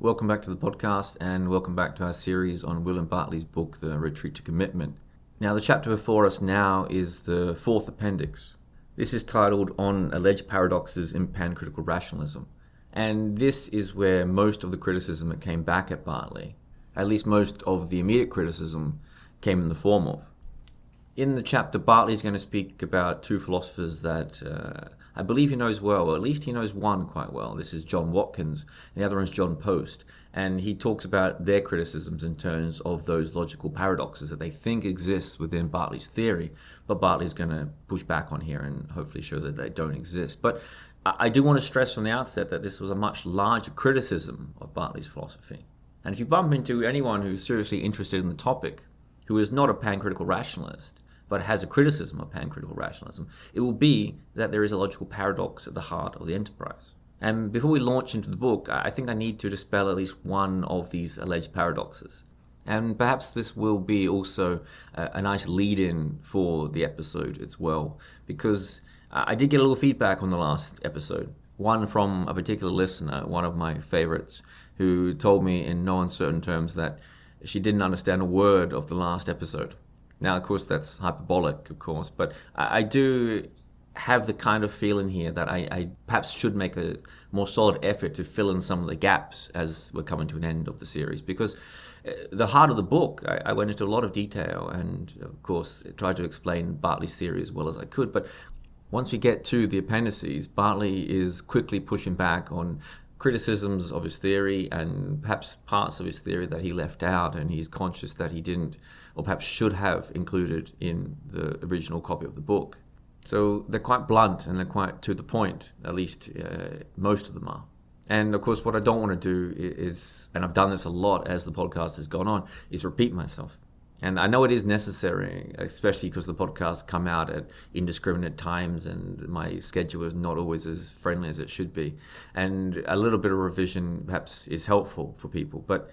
Welcome back to the podcast and welcome back to our series on William Bartley's book, The Retreat to Commitment. Now, the chapter before us now is the fourth appendix. This is titled On Alleged Paradoxes in Pancritical Rationalism. And this is where most of the criticism that came back at Bartley, at least most of the immediate criticism, came in the form of. In the chapter, Bartley is going to speak about two philosophers that I believe he knows well, or at least he knows one quite well. This is John Watkins, and the other one is John Post. And he talks about their criticisms in terms of those logical paradoxes that they think exist within Bartley's theory, but Bartley's going to push back on here and hopefully show that they don't exist. But I do want to stress from the outset that this was a much larger criticism of Bartley's philosophy. And if you bump into anyone who's seriously interested in the topic, who is not a pancritical rationalist, but has a criticism of pancritical rationalism, it will be that there is a logical paradox at the heart of the enterprise. And before we launch into the book, I think I need to dispel at least one of these alleged paradoxes. And perhaps this will be also a nice lead-in for the episode as well, because I did get a little feedback on the last episode. One from a particular listener, one of my favorites, who told me in no uncertain terms that she didn't understand a word of the last episode. Now, of course, that's hyperbolic, of course, but I do have the kind of feeling here that I perhaps should make a more solid effort to fill in some of the gaps as we're coming to an end of the series, because the heart of the book, I went into a lot of detail and, of course, tried to explain Bartley's theory as well as I could, but once we get to the appendices, Bartley is quickly pushing back on criticisms of his theory and perhaps parts of his theory that he left out, and he's conscious that he didn't or perhaps should have included in the original copy of the book. So they're quite blunt and they're quite to the point, at least most of them are. And of course, what I don't want to do is, and I've done this a lot as the podcast has gone on, is repeat myself. And I know it is necessary, especially because the podcasts come out at indiscriminate times and my schedule is not always as friendly as it should be. And a little bit of revision perhaps is helpful for people. But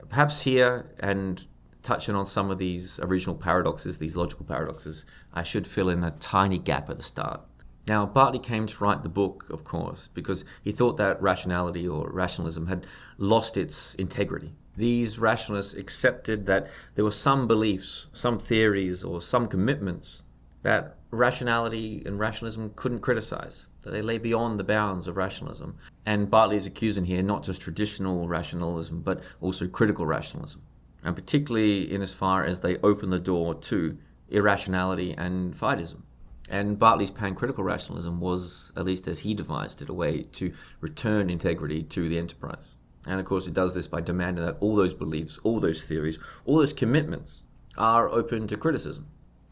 perhaps here, and touching on some of these original paradoxes, these logical paradoxes, I should fill in a tiny gap at the start. Now, Bartley came to write the book, of course, because he thought that rationality or rationalism had lost its integrity. These rationalists accepted that there were some beliefs, some theories, or some commitments that rationality and rationalism couldn't criticize, that they lay beyond the bounds of rationalism. And Bartley is accusing here not just traditional rationalism, but also critical rationalism, and particularly in as far as they open the door to irrationality and fideism. And Bartley's pancritical rationalism was, at least as he devised it, a way to return integrity to the enterprise. And of course, it does this by demanding that all those beliefs, all those theories, all those commitments are open to criticism.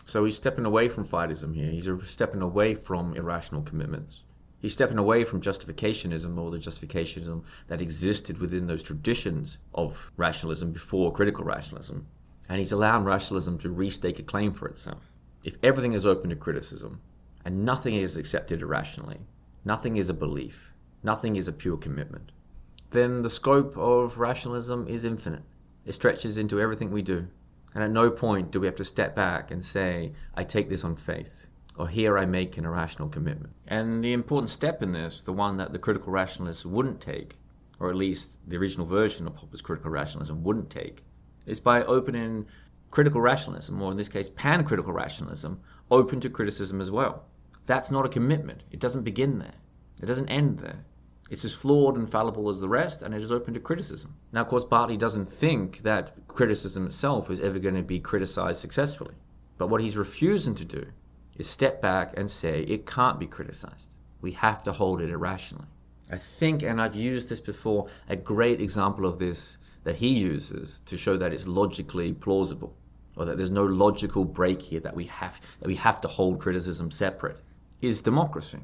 So he's stepping away from fideism here. He's stepping away from irrational commitments. He's stepping away from justificationism, or the justificationism that existed within those traditions of rationalism before critical rationalism. And he's allowing rationalism to restake a claim for itself. If everything is open to criticism and nothing is accepted irrationally, nothing is a belief, nothing is a pure commitment, then the scope of rationalism is infinite. It stretches into everything we do. And at no point do we have to step back and say, I take this on faith, or here I make an irrational commitment. And the important step in this, the one that the critical rationalists wouldn't take, or at least the original version of Popper's critical rationalism wouldn't take, is by opening critical rationalism, or in this case pancritical rationalism, open to criticism as well. That's not a commitment. It doesn't begin there. It doesn't end there. It's as flawed and fallible as the rest, and it is open to criticism. Now, of course, Bartley doesn't think that criticism itself is ever going to be criticized successfully. But what he's refusing to do is step back and say it can't be criticized. We have to hold it irrationally. I think, and I've used this before, a great example of this that he uses to show that it's logically plausible, or that there's no logical break here, that we have to hold criticism separate, is democracy.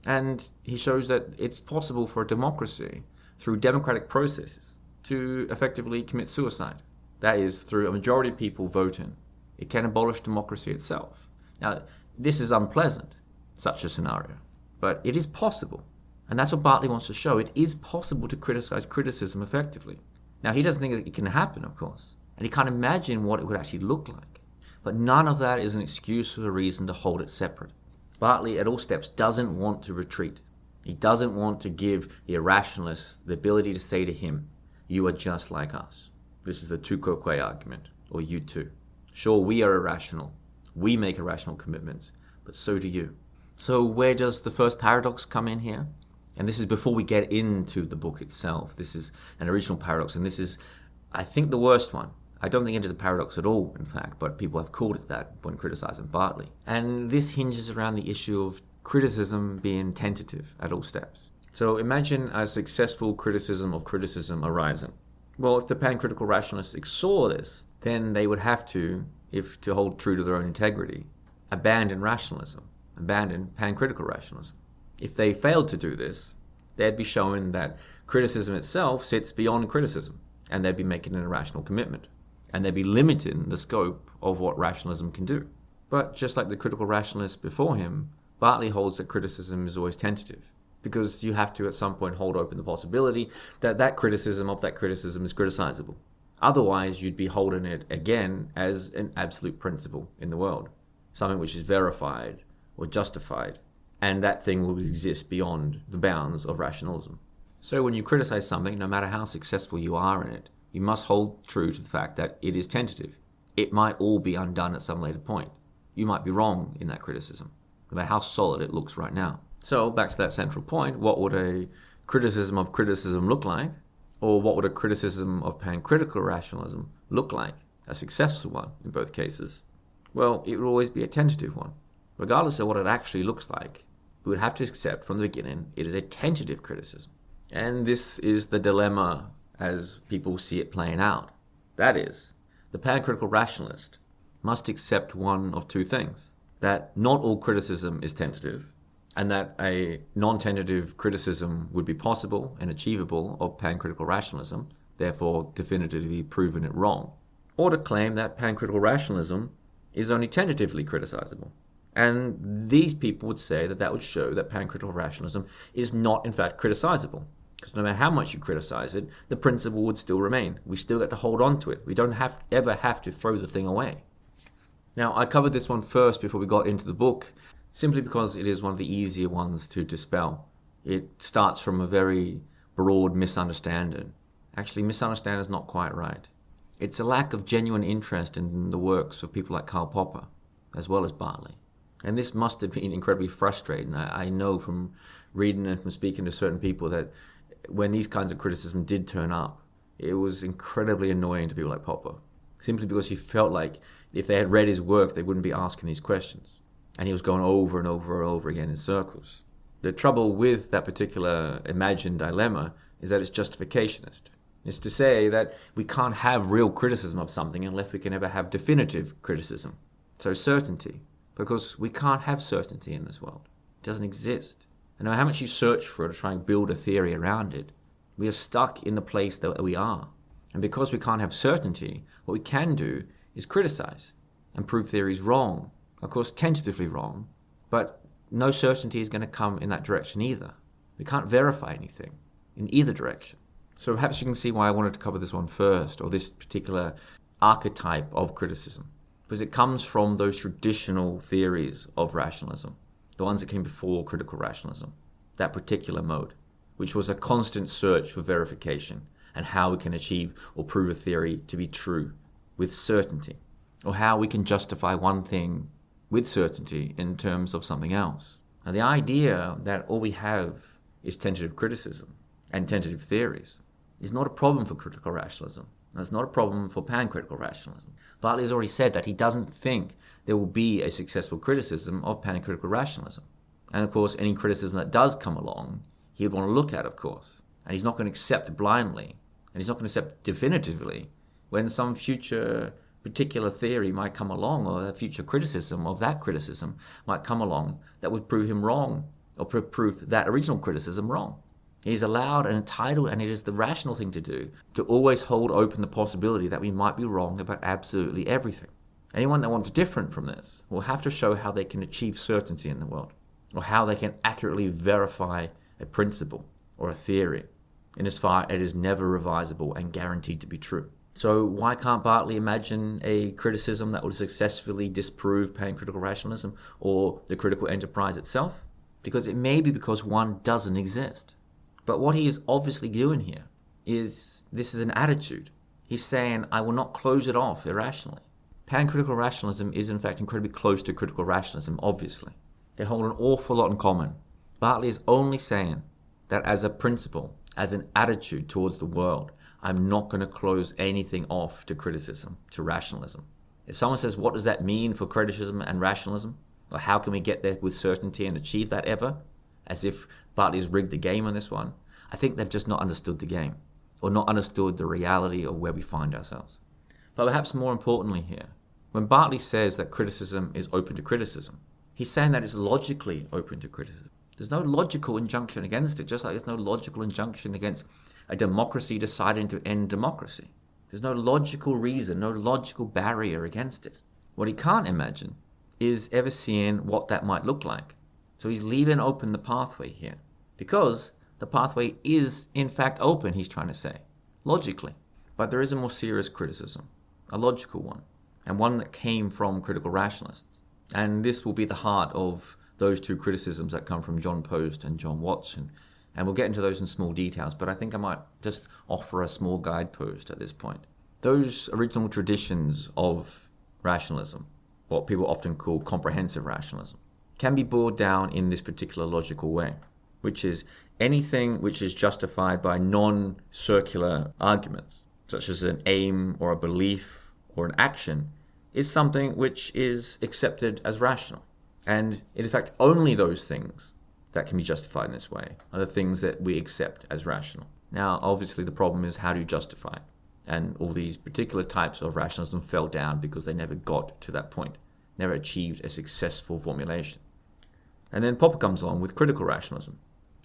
And he shows that it's possible for a democracy, through democratic processes, to effectively commit suicide. That is, through a majority of people voting. It can abolish democracy itself. Now, this is unpleasant, such a scenario, but it is possible. And that's what Bartley wants to show. It is possible to criticize criticism effectively. Now, he doesn't think it can happen, of course, and he can't imagine what it would actually look like. But none of that is an excuse or a reason to hold it separate. Bartley, at all steps, doesn't want to retreat. He doesn't want to give the irrationalists the ability to say to him, You are just like us. This is the tu quoque argument, or you too. Sure, we are irrational. We make irrational commitments, but so do you. So where does the first paradox come in here? And this is before we get into the book itself. This is an original paradox, and this is, I think, the worst one. I don't think it is a paradox at all, in fact, but people have called it that when criticizing Bartley. And this hinges around the issue of criticism being tentative at all steps. So imagine a successful criticism of criticism arising. Well, if the pancritical rationalists saw this, then they would have to, if to hold true to their own integrity, abandon rationalism, abandon pancritical rationalism. If they failed to do this, they'd be showing that criticism itself sits beyond criticism, and they'd be making an irrational commitment, and they'd be limiting the scope of what rationalism can do. But just like the critical rationalists before him, Bartley holds that criticism is always tentative, because you have to at some point hold open the possibility that that criticism of that criticism is criticizable. Otherwise, you'd be holding it again as an absolute principle in the world, something which is verified or justified, and that thing will exist beyond the bounds of rationalism. So when you criticize something, no matter how successful you are in it, you must hold true to the fact that it is tentative. It might all be undone at some later point. You might be wrong in that criticism, no matter how solid it looks right now. So back to that central point, what would a criticism of criticism look like? Or what would a criticism of pancritical rationalism look like? A successful one in both cases? Well, it would always be a tentative one. Regardless of what it actually looks like, we would have to accept from the beginning it is a tentative criticism. And this is the dilemma as people see it playing out. That is, the pancritical rationalist must accept one of two things: that not all criticism is tentative, and that a non-tentative criticism would be possible and achievable of pancritical rationalism, therefore definitively proving it wrong, or to claim that pancritical rationalism is only tentatively criticizable. And these people would say that that would show that pancritical rationalism is not in fact criticizable, because no matter how much you criticize it, the principle would still remain. We still get to hold on to it. We don't ever have to throw the thing away. Now, I covered this one first before we got into the book, simply because it is one of the easier ones to dispel. It starts from a very broad misunderstanding. Actually, misunderstanding is not quite right. It's a lack of genuine interest in the works of people like Karl Popper, as well as Bartley. And this must have been incredibly frustrating. I know from reading and from speaking to certain people that when these kinds of criticism did turn up, it was incredibly annoying to people like Popper, simply because he felt like if they had read his work, they wouldn't be asking these questions. And he was going over and over and over again in circles. The trouble with that particular imagined dilemma is that it's justificationist. It's to say that we can't have real criticism of something unless we can ever have definitive criticism. So certainty. Because we can't have certainty in this world. It doesn't exist. And no matter how much you search for it or try and build a theory around it, we are stuck in the place that we are. And because we can't have certainty, what we can do is criticize and prove theories wrong. Of course, tentatively wrong, but no certainty is going to come in that direction either. We can't verify anything in either direction. So perhaps you can see why I wanted to cover this one first, or this particular archetype of criticism. Because it comes from those traditional theories of rationalism, the ones that came before critical rationalism, that particular mode, which was a constant search for verification and how we can achieve or prove a theory to be true with certainty, or how we can justify one thing with certainty in terms of something else. Now, the idea that all we have is tentative criticism and tentative theories is not a problem for critical rationalism. That's not a problem for pancritical rationalism. Bartley has already said that he doesn't think there will be a successful criticism of pancritical rationalism. And of course, any criticism that does come along, he would want to look at, of course. And he's not going to accept blindly, and he's not going to accept definitively when some future particular theory might come along, or a future criticism of that criticism might come along that would prove him wrong, or prove that original criticism wrong. He's allowed and entitled, and it is the rational thing to do, to always hold open the possibility that we might be wrong about absolutely everything. Anyone that wants different from this will have to show how they can achieve certainty in the world, or how they can accurately verify a principle or a theory, in as far as it is never revisable and guaranteed to be true. So why can't Bartley imagine a criticism that would successfully disprove pancritical rationalism or the critical enterprise itself? Because it may be because one doesn't exist. But what he is obviously doing here is this is an attitude. He's saying, I will not close it off irrationally. Pancritical rationalism is in fact incredibly close to critical rationalism, obviously. They hold an awful lot in common. Bartley is only saying that as a principle, as an attitude towards the world, I'm not going to close anything off to criticism, to rationalism. If someone says, what does that mean for criticism and rationalism? Or how can we get there with certainty and achieve that ever? As if Bartley's rigged the game on this one. I think they've just not understood the game, or not understood the reality of where we find ourselves. But perhaps more importantly here, when Bartley says that criticism is open to criticism, he's saying that it's logically open to criticism. There's no logical injunction against it, just like there's no logical injunction against a democracy deciding to end democracy. There's no logical reason, no logical barrier against it. What he can't imagine is ever seeing what that might look like. So he's leaving open the pathway here, because the pathway is in fact open, he's trying to say, logically. But there is a more serious criticism, a logical one, and one that came from critical rationalists. And this will be the heart of those two criticisms that come from John Post and John Watson. And we'll get into those in small details, but I think I might just offer a small guidepost at this point. Those original traditions of rationalism, what people often call comprehensive rationalism, can be boiled down in this particular logical way, which is anything which is justified by non-circular arguments, such as an aim or a belief or an action, is something which is accepted as rational. And in fact, only those things that can be justified in this way are the things that we accept as rational. Now, obviously, the problem is how do you justify it? And all these particular types of rationalism fell down because they never got to that point, never achieved a successful formulation. And then Popper comes along with critical rationalism.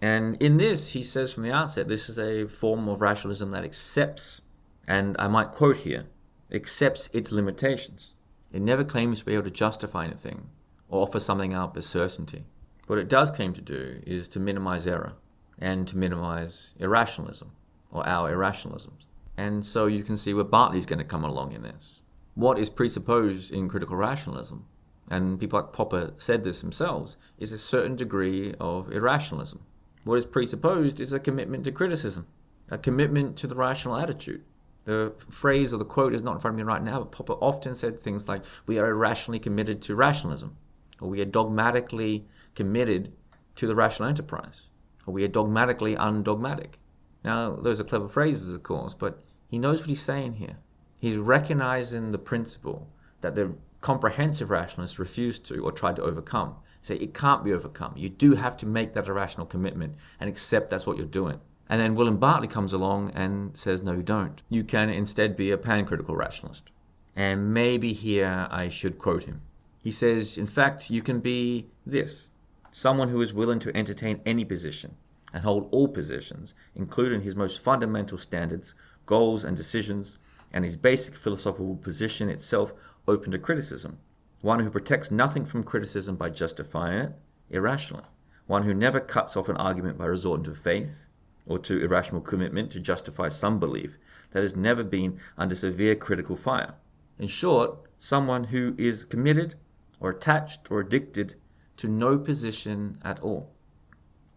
And in this, he says from the outset, this is a form of rationalism that accepts, and I might quote here, accepts its limitations. It never claims to be able to justify anything or offer something up as certainty. What it does claim to do is to minimize error and to minimize irrationalism or our irrationalisms. And so you can see where Bartley's going to come along in this. What is presupposed in critical rationalism, and people like Popper said this themselves, is a certain degree of irrationalism. What is presupposed is a commitment to criticism, a commitment to the rational attitude. The phrase or the quote is not in front of me right now, but Popper often said things like, we are irrationally committed to rationalism, or we are dogmatically committed to the rational enterprise, or we are dogmatically undogmatic. Now, those are clever phrases, of course, but he knows what he's saying here. He's recognizing the principle that the comprehensive rationalists refused to or tried to overcome. Say it can't be overcome. You do have to make that a rational commitment and accept that's what you're doing. And then William Bartley comes along and says, no, you don't. You can instead be a pancritical rationalist. And maybe here I should quote him. He says, in fact, you can be this, someone who is willing to entertain any position and hold all positions, including his most fundamental standards, goals and decisions, and his basic philosophical position itself open to criticism. One who protects nothing from criticism by justifying it irrationally. One who never cuts off an argument by resorting to faith or to irrational commitment to justify some belief that has never been under severe critical fire. In short, someone who is committed or attached or addicted to no position at all.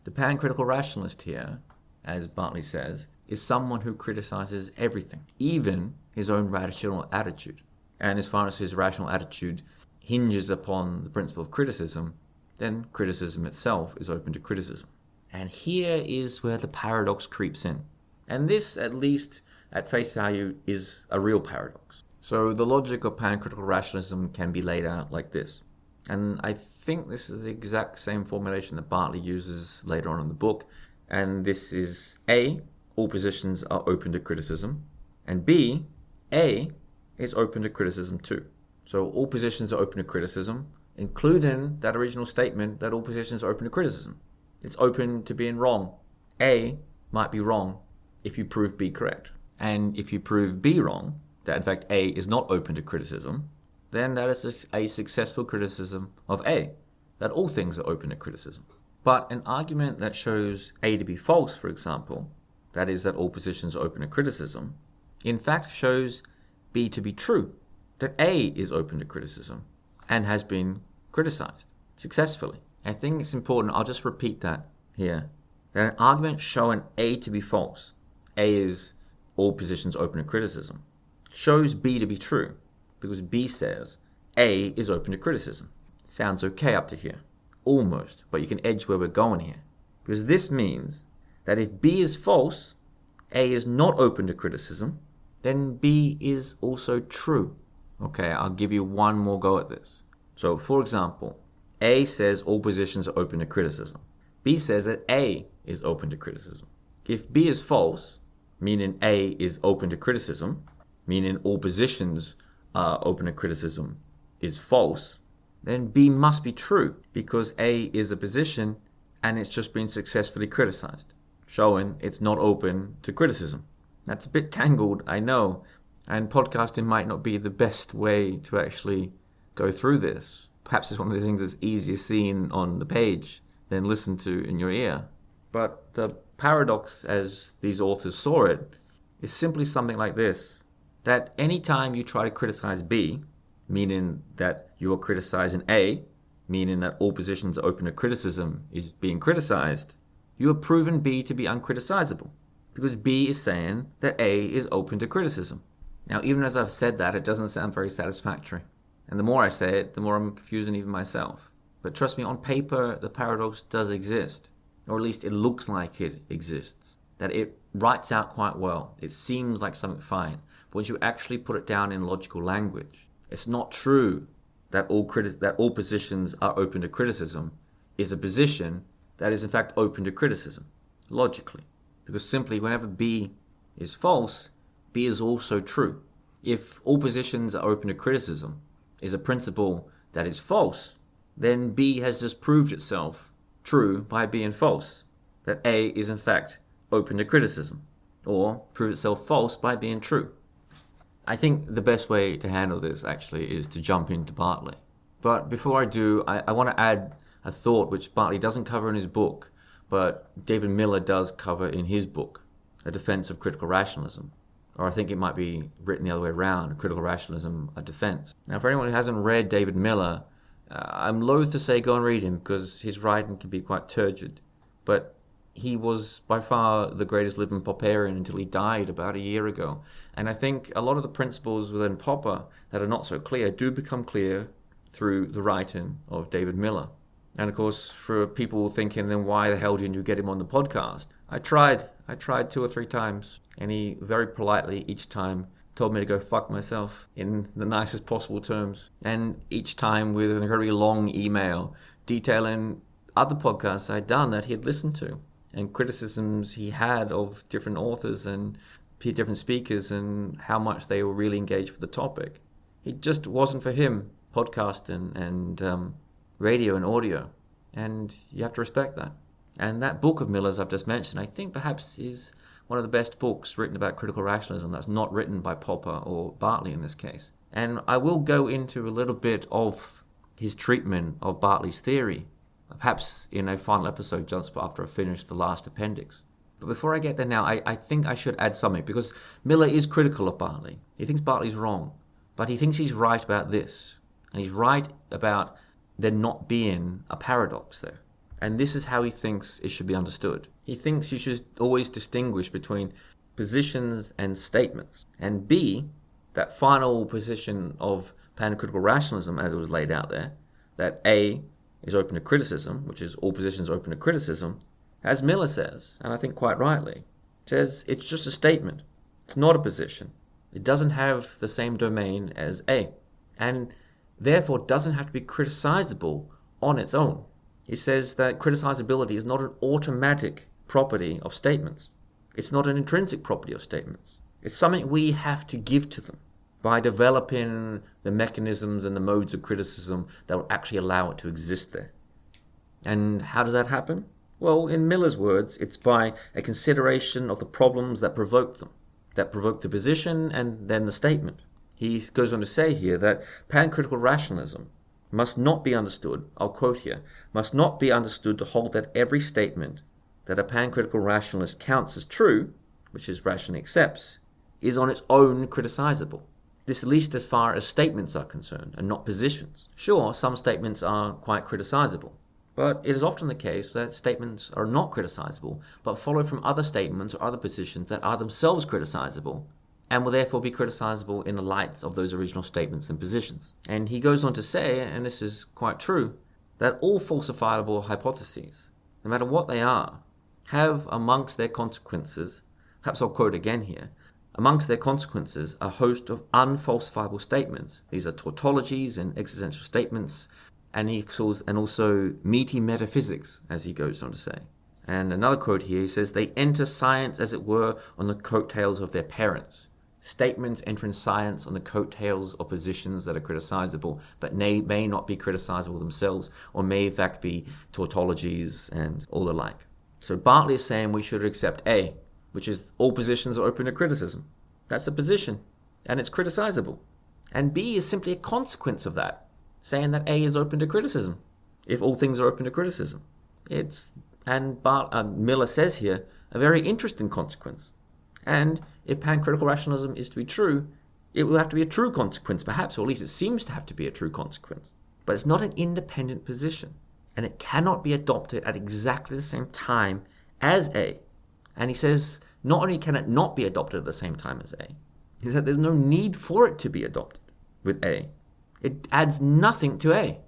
The pancritical rationalist here, as Bartley says, is someone who criticizes everything, even his own rational attitude. And as far as his rational attitude hinges upon the principle of criticism, then criticism itself is open to criticism. And here is where the paradox creeps in. And this, at least at face value, is a real paradox. So the logic of pancritical rationalism can be laid out like this. And I think this is the exact same formulation that Bartley uses later on in the book. And this is A, all positions are open to criticism. And B, A is open to criticism too. So all positions are open to criticism, including that original statement that all positions are open to criticism. It's open to being wrong. A might be wrong if you prove B correct. And if you prove B wrong, that in fact A is not open to criticism, then that is a successful criticism of A, that all things are open to criticism. But an argument that shows A to be false, for example, that is that all positions are open to criticism, in fact shows B to be true, that A is open to criticism and has been criticized successfully. I think it's important, I'll just repeat that here, that an argument showing A to be false A is all positions open to criticism, shows B to be true, because B says A is open to criticism. Sounds okay up to here. Almost, but you can edge where we're going here. Because this means that if B is false, A is not open to criticism, then B is also true. Okay, I'll give you one more go at this. So, for example, A says all positions are open to criticism. B says that A is open to criticism. If B is false, meaning A is open to criticism, meaning all positions are open to criticism, is false, then B must be true, because A is a position and it's just been successfully criticized, showing it's not open to criticism. That's a bit tangled, I know, and podcasting might not be the best way to actually go through this. Perhaps it's one of the things that's easier seen on the page than listened to in your ear. But the paradox, as these authors saw it, is simply something like this: that anytime you try to criticize B, meaning that you are criticizing A, meaning that all positions are open to criticism is being criticized, you have proven B to be uncriticizable, because B is saying that A is open to criticism. Now, even as I've said that, it doesn't sound very satisfactory. And the more I say it, the more I'm confusing even myself. But trust me, on paper, the paradox does exist. Or at least it looks like it exists. That it writes out quite well. It seems like something fine. But once you actually put it down in logical language, it's not true that all positions are open to criticism is a position that is in fact open to criticism, logically. Because simply whenever B is false, B is also true. If all positions are open to criticism is a principle that is false, then B has just proved itself true by being false. That A is in fact open to criticism, or prove itself false by being true. I think the best way to handle this actually is to jump into Bartley. But before I do, I want to add a thought which Bartley doesn't cover in his book, but David Miller does cover in his book, A Defense of Critical Rationalism. Or I think it might be written the other way around, Critical Rationalism, A Defense. Now, for anyone who hasn't read David Miller, I'm loath to say go and read him because his writing can be quite turgid. But he was by far the greatest living Popperian until he died about a year ago. And I think a lot of the principles within Popper that are not so clear do become clear through the writing of David Miller. And of course, for people thinking, then why the hell didn't you get him on the podcast? I tried 2 or 3 times, and he very politely each time told me to go fuck myself in the nicest possible terms. And each time with an incredibly long email detailing other podcasts I'd done that he had listened to, and criticisms he had of different authors and different speakers and how much they were really engaged with the topic. It just wasn't for him, podcasting and radio and audio. And you have to respect that. And that book of Miller's I've just mentioned, I think perhaps is one of the best books written about critical rationalism that's not written by Popper or Bartley in this case. And I will go into a little bit of his treatment of Bartley's theory, perhaps in a final episode just after I finish the last appendix. But before I get there now, I think I should add something, because Miller is critical of Bartley. He thinks Bartley's wrong, but he thinks he's right about this. And he's right about there not being a paradox there. And this is how he thinks it should be understood. He thinks you should always distinguish between positions and statements. And B, that final position of pancritical rationalism as it was laid out there, that A is open to criticism, which is all positions are open to criticism, as Miller says, and I think quite rightly, says it's just a statement. It's not a position. It doesn't have the same domain as A, and therefore doesn't have to be criticizable on its own. He says that criticizability is not an automatic property of statements. It's not an intrinsic property of statements. It's something we have to give to them by developing the mechanisms and the modes of criticism that will actually allow it to exist there. And how does that happen? Well, in Miller's words, it's by a consideration of the problems that provoke them, that provoke the position and then the statement. He goes on to say here that pancritical rationalism must not be understood, I'll quote here, must not be understood to hold that every statement that a pancritical rationalist counts as true, which is rationally accepts, is on its own criticizable. This at least as far as statements are concerned, and not positions. Sure, some statements are quite criticizable, But it is often the case that statements are not criticizable, but follow from other statements or other positions that are themselves criticizable, and will therefore be criticizable in the light of those original statements and positions. And he goes on to say, and this is quite true, that all falsifiable hypotheses, no matter what they are, have amongst their consequences, perhaps I'll quote again here, amongst their consequences a host of unfalsifiable statements. These are tautologies and existential statements, and also meaty metaphysics, as he goes on to say. And another quote here, he says, they enter science, as it were, on the coattails of their parents. Statements entering science on the coattails of positions that are criticizable, but may not be criticizable themselves, or may in fact be tautologies and all the like. So Bartley is saying we should accept A, which is all positions are open to criticism. That's a position, and it's criticizable. And B is simply a consequence of that, saying that A is open to criticism, if all things are open to criticism. Miller says here, a very interesting consequence. And if pancritical rationalism is to be true, it will have to be a true consequence, perhaps, or at least it seems to have to be a true consequence. But it's not an independent position, and it cannot be adopted at exactly the same time as A. And he says, not only can it not be adopted at the same time as A, he said there's no need for it to be adopted with A. It adds nothing to A.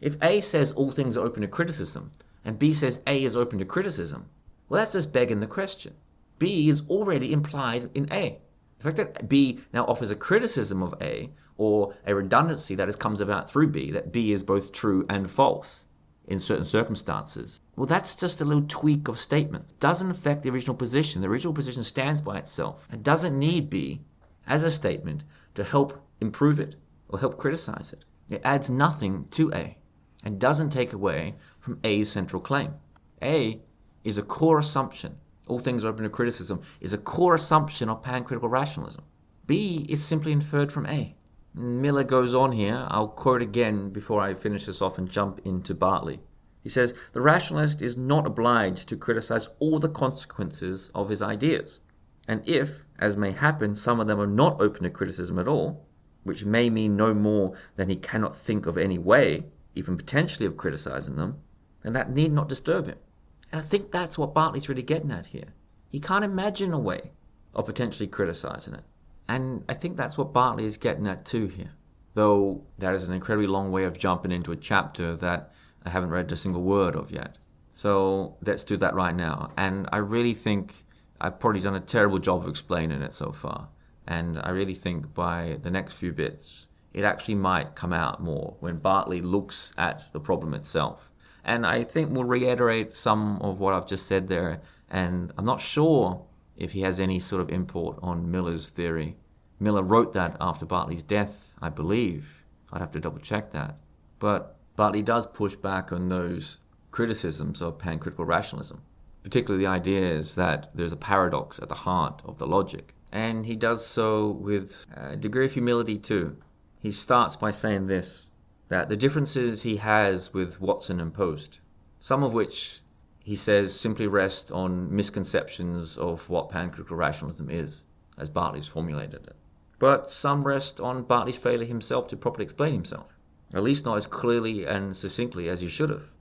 If A says all things are open to criticism, and B says A is open to criticism, well, that's just begging the question. B is already implied in A. The fact that B now offers a criticism of A, or a redundancy that comes about through B, that B is both true and false in certain circumstances, well, that's just a little tweak of statement. It doesn't affect the original position. The original position stands by itself. It doesn't need B as a statement to help improve it or help criticize it. It adds nothing to A and doesn't take away from A's central claim. A is a core assumption. All things are open to criticism is a core assumption of pancritical rationalism. B is simply inferred from A. Miller goes on here. I'll quote again before I finish this off and jump into Bartley. He says, the rationalist is not obliged to criticize all the consequences of his ideas. And if, as may happen, some of them are not open to criticism at all, which may mean no more than he cannot think of any way, even potentially of criticizing them, then that need not disturb him. And I think that's what Bartley's really getting at here. He can't imagine a way of potentially criticizing it. And I think that's what Bartley is getting at too here. Though that is an incredibly long way of jumping into a chapter that I haven't read a single word of yet. So let's do that right now. And I really think I've probably done a terrible job of explaining it so far. And I really think by the next few bits, it actually might come out more when Bartley looks at the problem itself. And I think we'll reiterate some of what I've just said there. And I'm not sure if he has any sort of import on Miller's theory. Miller wrote that after Bartley's death, I believe. I'd have to double check that. But Bartley does push back on those criticisms of pancritical rationalism, particularly the ideas that there's a paradox at the heart of the logic. And he does so with a degree of humility too. He starts by saying this, that the differences he has with Watson and Post, some of which he says simply rest on misconceptions of what pancritical rationalism is, as Bartley's formulated it. But some rest on Bartley's failure himself to properly explain himself, at least not as clearly and succinctly as he should have.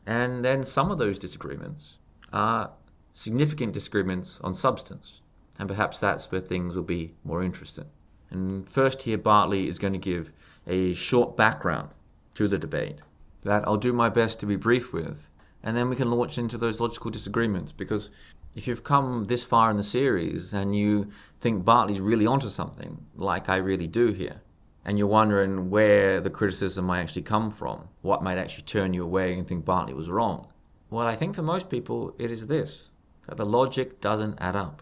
And then some of those disagreements are significant disagreements on substance, and perhaps that's where things will be more interesting. And first here, Bartley is going to give a short background to the debate that I'll do my best to be brief with, and then we can launch into those logical disagreements, because if you've come this far in the series and you think Bartley's really onto something, like I really do here, and you're wondering where the criticism might actually come from, what might actually turn you away and think Bartley was wrong, well, I think for most people it is this, that the logic doesn't add up.